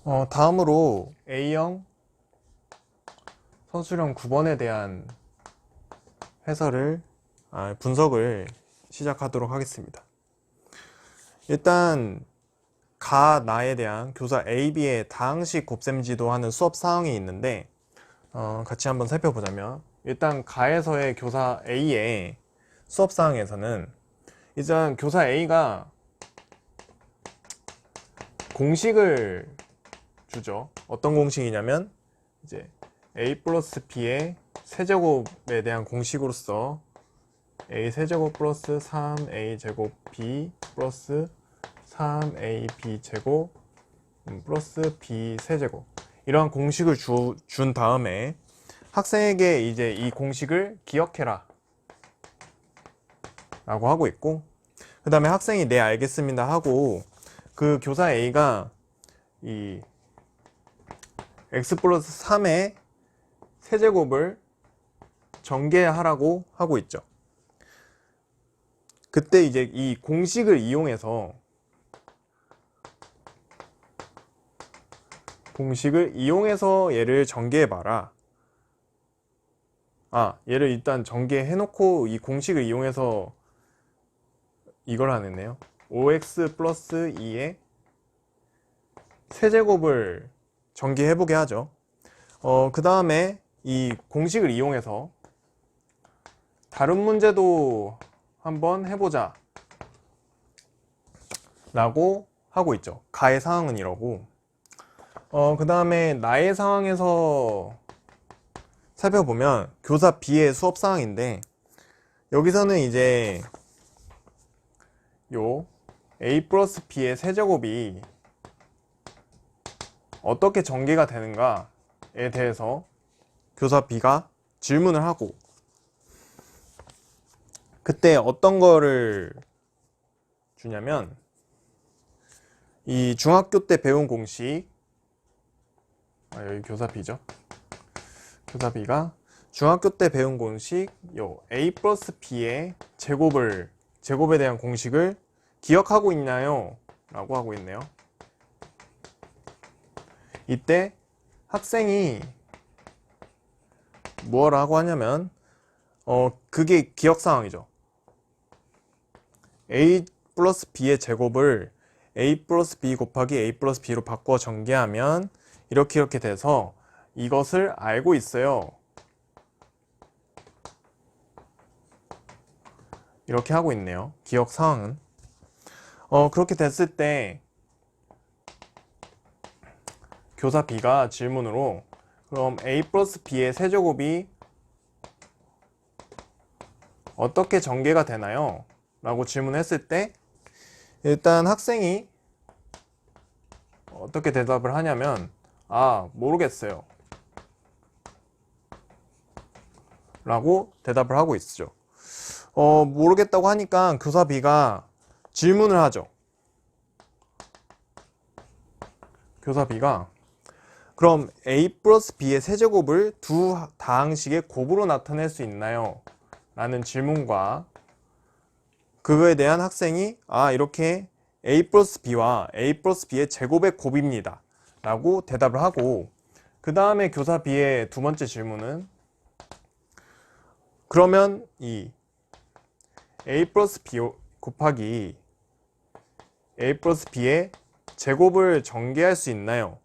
다음으로 A형 서술형 9번에 대한 분석을 시작하도록 하겠습니다. 일단 가, 나에 대한 교사 A, B의 다항식 곱셈지도 하는 수업 사항이 있는데 같이 한번 살펴보자면, 일단 가에서의 교사 A의 수업 사항에서는 일단 교사 A가 공식을 주죠. 어떤 공식이냐면 이제 A 플러스 B의 세제곱에 대한 공식으로서 A 세제곱 플러스 3A 제곱 B 플러스 3AB 제곱 플러스 B 세제곱, 이러한 공식을 준 다음에 학생에게 이제 이 공식을 기억해라 라고 하고 있고, 그 다음에 학생이 네 알겠습니다 하고 그 교사 A가 이 x 플러스 3의 세제곱을 전개하라고 하고 있죠. 그때 이제 이 공식을 이용해서 얘를 전개해봐라. 얘를 일단 전개해놓고 이 공식을 이용해서 이걸 하겠네요. 5x 플러스 2의 세제곱을 전개해보게 하죠. 그 다음에 이 공식을 이용해서 다른 문제도 한번 해보자 라고 하고 있죠. 가의 상황은 이러고, 그 다음에 나의 상황에서 살펴보면 교사 B의 수업 상황인데, 여기서는 이제 요 A 플러스 B의 세제곱이 어떻게 전개가 되는가에 대해서 교사 B가 질문을 하고, 그때 어떤 거를 주냐면 이 중학교 때 배운 공식, 여기 교사 B죠. 교사 B가 중학교 때 배운 공식 요 A 플러스 B의 제곱에 대한 공식을 기억하고 있나요? 라고 하고 있네요. 이때 학생이 뭐라고 하냐면 그게 기억 상황이죠. A 플러스 B의 제곱을 A 플러스 B 곱하기 A 플러스 B로 바꿔 전개하면 이렇게 돼서 이것을 알고 있어요. 이렇게 하고 있네요. 기억 상황은. 그렇게 됐을 때 교사 B가 질문으로 그럼 A 플러스 B의 세제곱이 어떻게 전개가 되나요? 라고 질문했을 때 일단 학생이 어떻게 대답을 하냐면 모르겠어요 라고 대답을 하고 있죠. 모르겠다고 하니까 교사 B가 질문을 하죠. 교사 B가 그럼 A 플러스 B의 세제곱을 두 다항식의 곱으로 나타낼 수 있나요? 라는 질문과 그거에 대한 학생이 이렇게 A 플러스 B와 A 플러스 B의 제곱의 곱입니다 라고 대답을 하고, 그 다음에 교사 B의 두 번째 질문은 그러면 이 A 플러스 B 곱하기 A 플러스 B의 제곱을 전개할 수 있나요?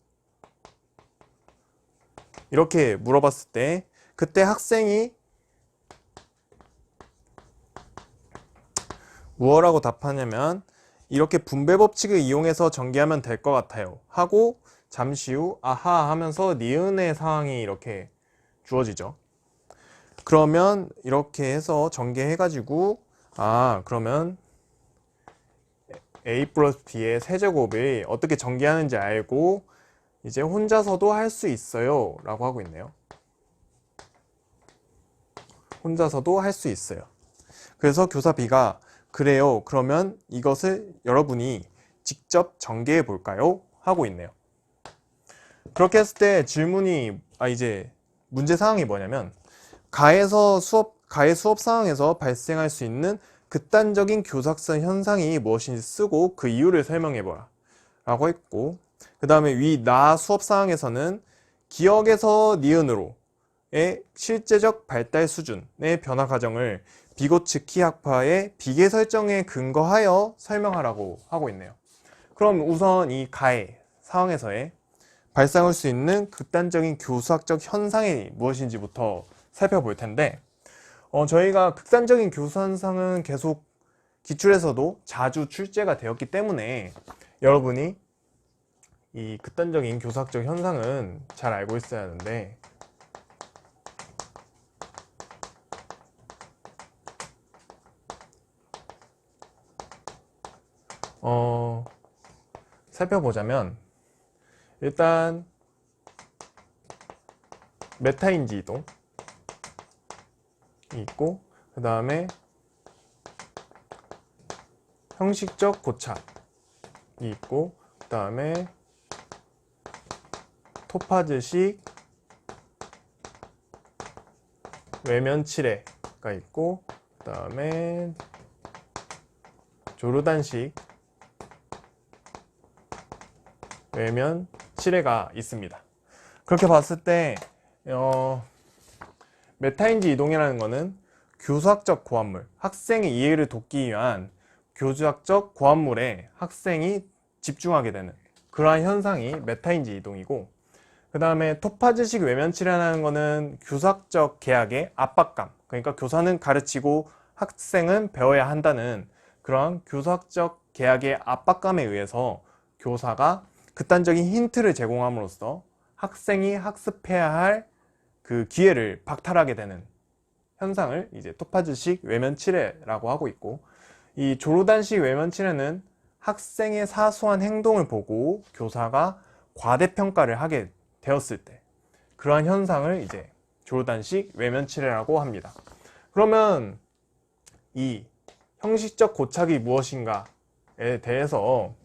이렇게 물어봤을 때 그때 학생이 무엇라고 답하냐면 이렇게 분배 법칙을 이용해서 전개하면 될 것 같아요 하고 잠시 후 아하 하면서 니은의 상황이 이렇게 주어지죠. 그러면 이렇게 해서 전개해가지고 그러면 A 플러스 B의 세제곱을 어떻게 전개하는지 알고 이제 혼자서도 할 수 있어요 라고 하고 있네요. 혼자서도 할 수 있어요. 그래서 교사 B가 그래요, 그러면 이것을 여러분이 직접 전개해 볼까요? 하고 있네요. 그렇게 했을 때 질문이 이제 문제 사항이 뭐냐면 가의 수업 상황에서 발생할 수 있는 극단적인 교사성 현상이 무엇인지 쓰고 그 이유를 설명해 보라 라고 했고, 그 다음에 위 나 수업사항에서는 기억에서 니은으로의 실제적 발달 수준의 변화 과정을 비고츠키 학파의 비계 설정에 근거하여 설명하라고 하고 있네요. 그럼 우선 이 가해 상황에서의 발생할 수 있는 극단적인 교수학적 현상이 무엇인지부터 살펴볼 텐데, 저희가 극단적인 교수 현상은 계속 기출에서도 자주 출제가 되었기 때문에 여러분이 이 극단적인 교수학적 현상은 잘 알고 있어야 하는데, 살펴보자면 일단 메타인지 이동이 있고, 그 다음에 형식적 고착이 있고, 그 다음에 토파즈식 외면 칠해가 있고, 그 다음에 조르단식 외면 칠해가 있습니다. 그렇게 봤을 때 메타인지 이동이라는 것은 교수학적 고안물, 학생의 이해를 돕기 위한 교수학적 고안물에 학생이 집중하게 되는 그러한 현상이 메타인지 이동이고, 그 다음에 토파즈식 외면치레라는 것은 교수학적 계약의 압박감, 그러니까 교사는 가르치고 학생은 배워야 한다는 그러한 교수학적 계약의 압박감에 의해서 교사가 극단적인 힌트를 제공함으로써 학생이 학습해야 할 그 기회를 박탈하게 되는 현상을 이제 토파즈식 외면치레라고 하고 있고, 이 조르단식 외면치레는 학생의 사소한 행동을 보고 교사가 과대평가를 하게 되었을 때 그러한 현상을 이제 조르단식 외면치레라고 합니다. 그러면 이 형식적 고착이 무엇인가에 대해서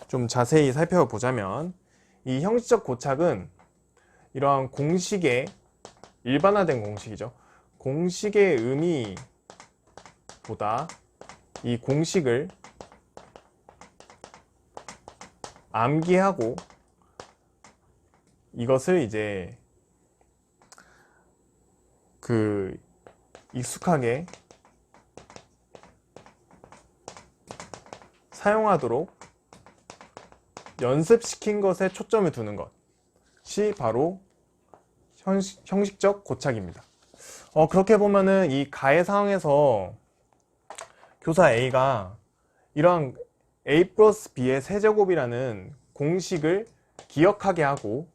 좀 자세히 살펴보자면, 이 형식적 고착은 이러한 공식의 일반화된 공식이죠. 공식의 의미보다 이 공식을 암기하고 이것을 이제 그 익숙하게 사용하도록 연습시킨 것에 초점을 두는 것이 바로 형식적 고착입니다. 그렇게 보면은 이 가해 상황에서 교사 A가 이러한 A 플러스 B의 세제곱이라는 공식을 기억하게 하고,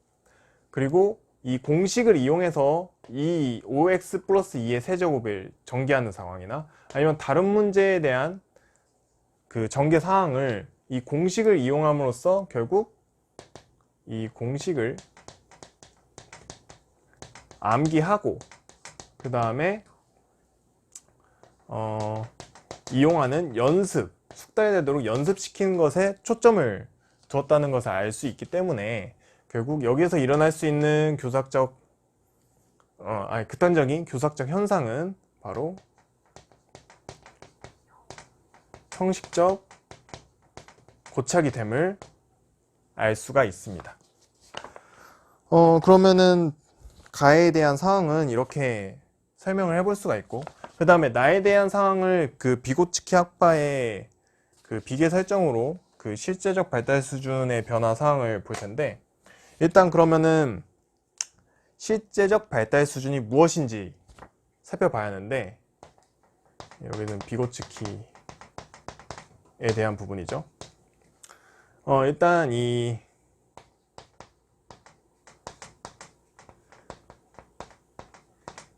그리고 이 공식을 이용해서 이 5x 플러스 2의 세제곱을 전개하는 상황이나 아니면 다른 문제에 대한 그 전개 사항을 이 공식을 이용함으로써 결국 이 공식을 암기하고 그 다음에 이용하는 연습, 숙달되도록 연습시키는 것에 초점을 두었다는 것을 알 수 있기 때문에 결국 여기에서 일어날 수 있는 교사학적 극단적인 교사학적 현상은 바로 형식적 고착이 됨을 알 수가 있습니다. 그러면은 가해에 대한 상황은 이렇게 설명을 해볼 수가 있고, 그 다음에 나에 대한 상황을 그 비고츠키 학파의 그 비계 설정으로 그 실제적 발달 수준의 변화 상황을 볼 텐데, 일단 그러면은 실제적 발달 수준이 무엇인지 살펴봐야 하는데, 여기는 비고츠키에 대한 부분이죠. 일단 이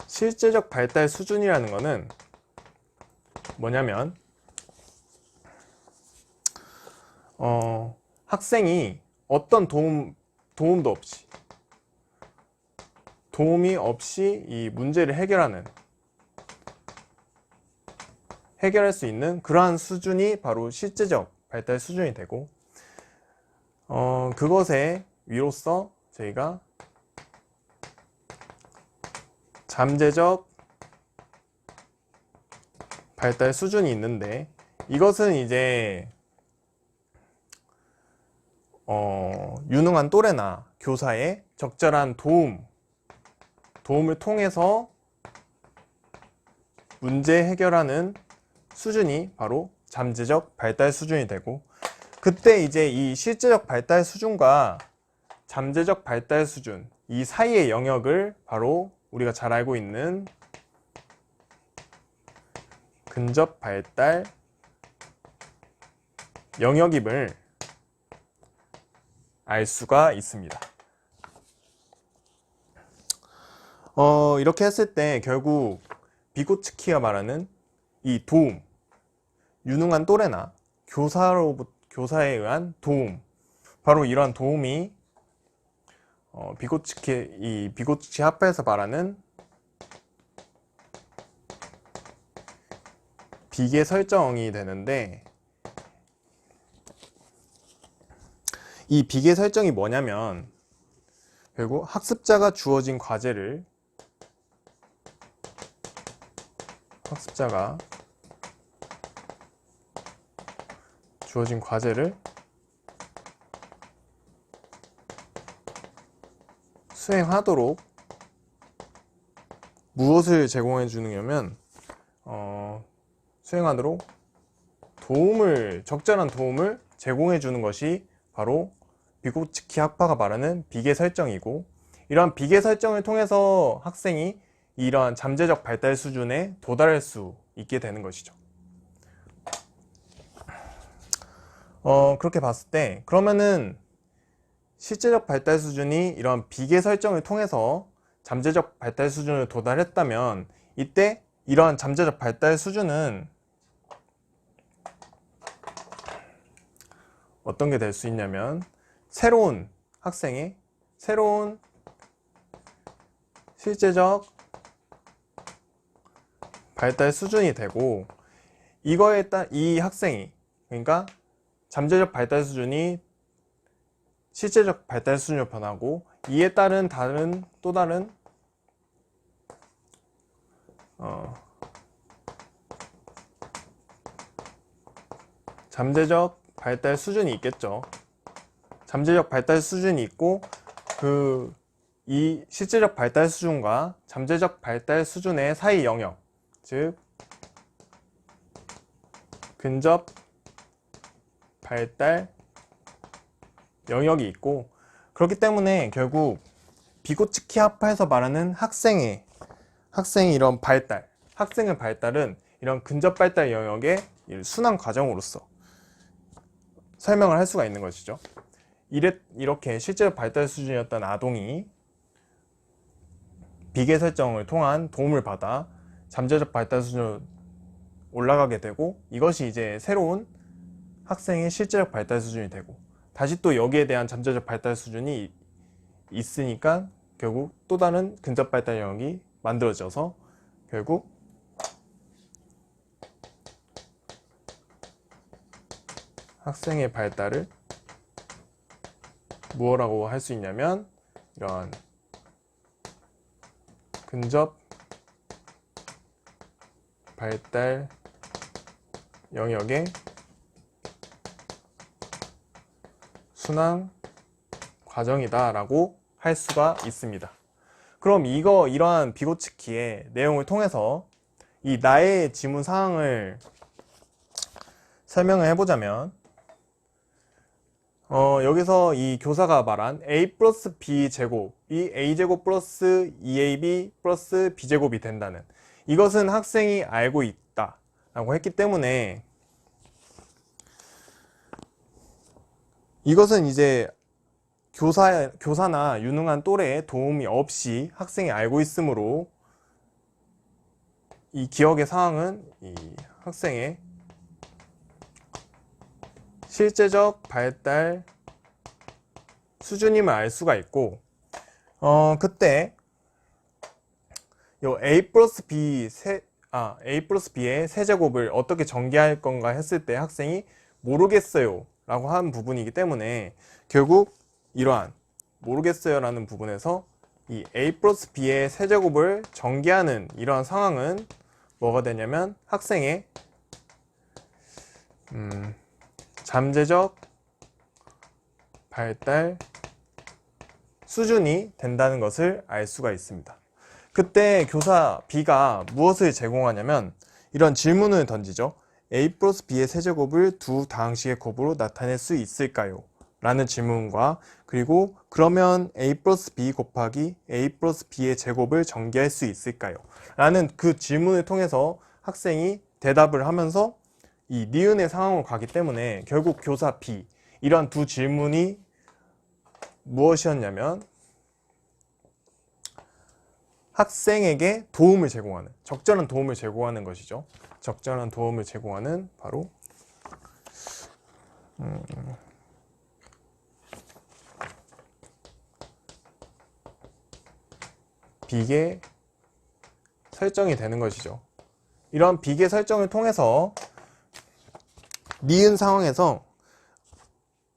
실제적 발달 수준이라는 것은 뭐냐면 학생이 어떤 도움도 없이 도움이 없이 이 문제를 해결할 수 있는 그러한 수준이 바로 실제적 발달 수준이 되고, 그것에 위로써 저희가 잠재적 발달 수준이 있는데, 이것은 이제 유능한 또래나 교사의 적절한 도움을 통해서 문제 해결하는 수준이 바로 잠재적 발달 수준이 되고, 그때 이제 이 실제적 발달 수준과 잠재적 발달 수준, 이 사이의 영역을 바로 우리가 잘 알고 있는 근접 발달 영역임을 알 수가 있습니다. 이렇게 했을 때 결국 비고츠키가 말하는 이 도움, 유능한 또래나 교사에 의한 도움, 바로 이러한 도움이 비고츠키 학파에서 말하는 비계 설정이 되는데, 이 비계 설정이 뭐냐면 결국 학습자가 주어진 과제를 수행하도록 무엇을 제공해 주느냐면 수행하도록 적절한 도움을 제공해 주는 것이 바로 비고츠키 학파가 말하는 비계 설정이고, 이러한 비계 설정을 통해서 학생이 이러한 잠재적 발달 수준에 도달할 수 있게 되는 것이죠. 그렇게 봤을 때 그러면은 실제적 발달 수준이 이런 비계 설정을 통해서 잠재적 발달 수준을 도달했다면, 이때 이러한 잠재적 발달 수준은 어떤 게 될 수 있냐면 새로운 학생의 새로운 실제적 발달 수준이 되고, 이거에 따라 이 학생이, 그러니까 잠재적 발달 수준이 실제적 발달 수준으로 변하고, 이에 따른 또 다른 잠재적 발달 수준이 있겠죠. 잠재적 발달 수준이 있고, 이 실제적 발달 수준과 잠재적 발달 수준의 사이 영역, 즉 근접 발달 영역이 있고, 그렇기 때문에 결국 비고츠키 학파에서 말하는 학생의 이런 학생의 발달은 이런 근접 발달 영역의 순환 과정으로서 설명을 할 수가 있는 것이죠. 이렇게 실제 발달 수준이었던 아동이 비계 설정을 통한 도움을 받아 잠재적 발달 수준으로 올라가게 되고, 이것이 이제 새로운 학생의 실제적 발달 수준이 되고, 다시 또 여기에 대한 잠재적 발달 수준이 있으니까 결국 또 다른 근접 발달 영역이 만들어져서 결국 학생의 발달을 무엇라고 할 수 있냐면 이런 근접 발달 영역의 순환 과정이다 라고 할 수가 있습니다. 그럼 이러한 비고츠키의 내용을 통해서 이 나의 지문 사항을 설명을 해보자면, 여기서 이 교사가 말한 a 플러스 b 제곱이 a 제곱 플러스 2ab 플러스 b 제곱이 된다는, 이것은 학생이 알고 있다 라고 했기 때문에, 이것은 이제 교사나 유능한 또래의 도움이 없이 학생이 알고 있으므로, 이 기억의 상황은 이 학생의 실제적 발달 수준임을 알 수가 있고, 그때 요 a 플러스 b의 세제곱을 어떻게 전개할 건가 했을 때 학생이 모르겠어요 라고 한 부분이기 때문에, 결국 이러한 모르겠어요 라는 부분에서 이 a 플러스 b의 세제곱을 전개하는 이러한 상황은 뭐가 되냐면 학생의 잠재적 발달 수준이 된다는 것을 알 수가 있습니다. 그때 교사 B가 무엇을 제공하냐면 이런 질문을 던지죠. A 플러스 B의 세제곱을 두 다항식의 곱으로 나타낼 수 있을까요? 라는 질문과 그리고 그러면 A 플러스 B 곱하기 A 플러스 B의 제곱을 전개할 수 있을까요? 라는 그 질문을 통해서 학생이 대답을 하면서 이 니은의 상황으로 가기 때문에 결국 교사 B 이러한 두 질문이 무엇이었냐면 학생에게 도움을 제공하는, 적절한 도움을 제공하는 것이죠. 적절한 도움을 제공하는 바로 비계 설정이 되는 것이죠. 이런 비계 설정을 통해서 니은 상황에서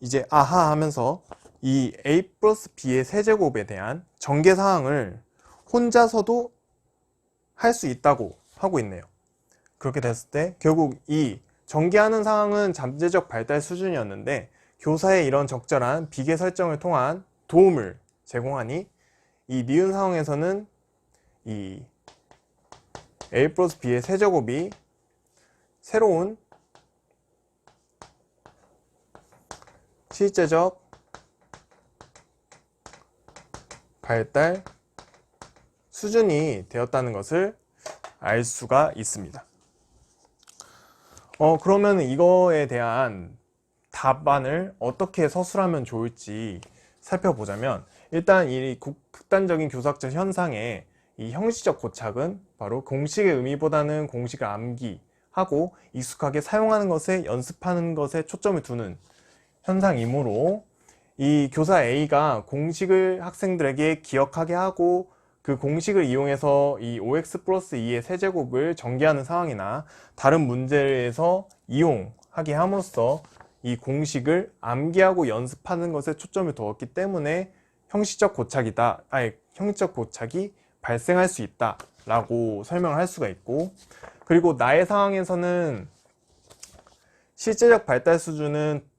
이제 아하 하면서 이 A 플러스 B의 세제곱에 대한 전개 사항을 혼자서도 할 수 있다고 하고 있네요. 그렇게 됐을 때 결국 이 전개하는 상황은 잠재적 발달 수준이었는데 교사의 이런 적절한 비계 설정을 통한 도움을 제공하니 이 니은 상황에서는 이 A 플러스 B의 세제곱이 새로운 실제적 발달 수준이 되었다는 것을 알 수가 있습니다. 그러면 이거에 대한 답안을 어떻게 서술하면 좋을지 살펴보자면 일단 이 극단적인 교사학적 현상의 이 형식적 고착은 바로 공식의 의미보다는 공식을 암기하고 익숙하게 사용하는 것에 연습하는 것에 초점을 두는 현상이므로 이 교사 A가 공식을 학생들에게 기억하게 하고 그 공식을 이용해서 이 5x 플러스 2의 세제곱을 전개하는 상황이나 다른 문제에서 이용하게 함으로써 이 공식을 암기하고 연습하는 것에 초점을 두었기 때문에 형식적 고착이 발생할 수 있다 라고 설명을 할 수가 있고, 그리고 나의 상황에서는 실제적 발달 수준은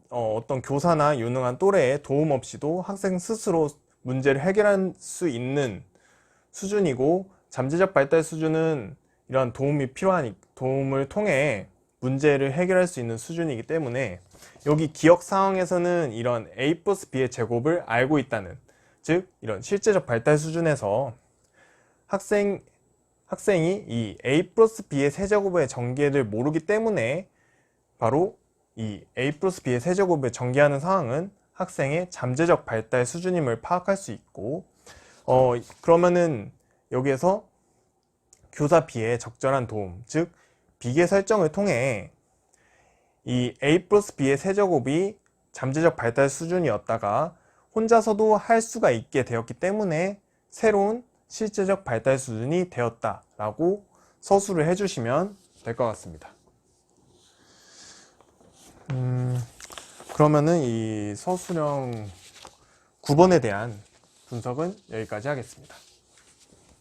어떤 교사나 유능한 또래의 도움 없이도 학생 스스로 문제를 해결할 수 있는 수준이고, 잠재적 발달 수준은 이러한 도움을 통해 문제를 해결할 수 있는 수준이기 때문에 여기 기억 상황에서는 이런 A 플러스 B의 제곱을 알고 있다는, 즉 이런 실제적 발달 수준에서 학생이 이 A 플러스 B의 세제곱의 전개를 모르기 때문에 바로 이 A 플러스 B의 세제곱을 전개하는 상황은 학생의 잠재적 발달 수준임을 파악할 수 있고, 그러면은 여기에서 교사 B의 적절한 도움, 즉 비계 설정을 통해 이 A 플러스 B의 세제곱이 잠재적 발달 수준이었다가 혼자서도 할 수가 있게 되었기 때문에 새로운 실제적 발달 수준이 되었다라고 서술을 해주시면 될 것 같습니다. 그러면은 이 서술형 9번에 대한 분석은 여기까지 하겠습니다.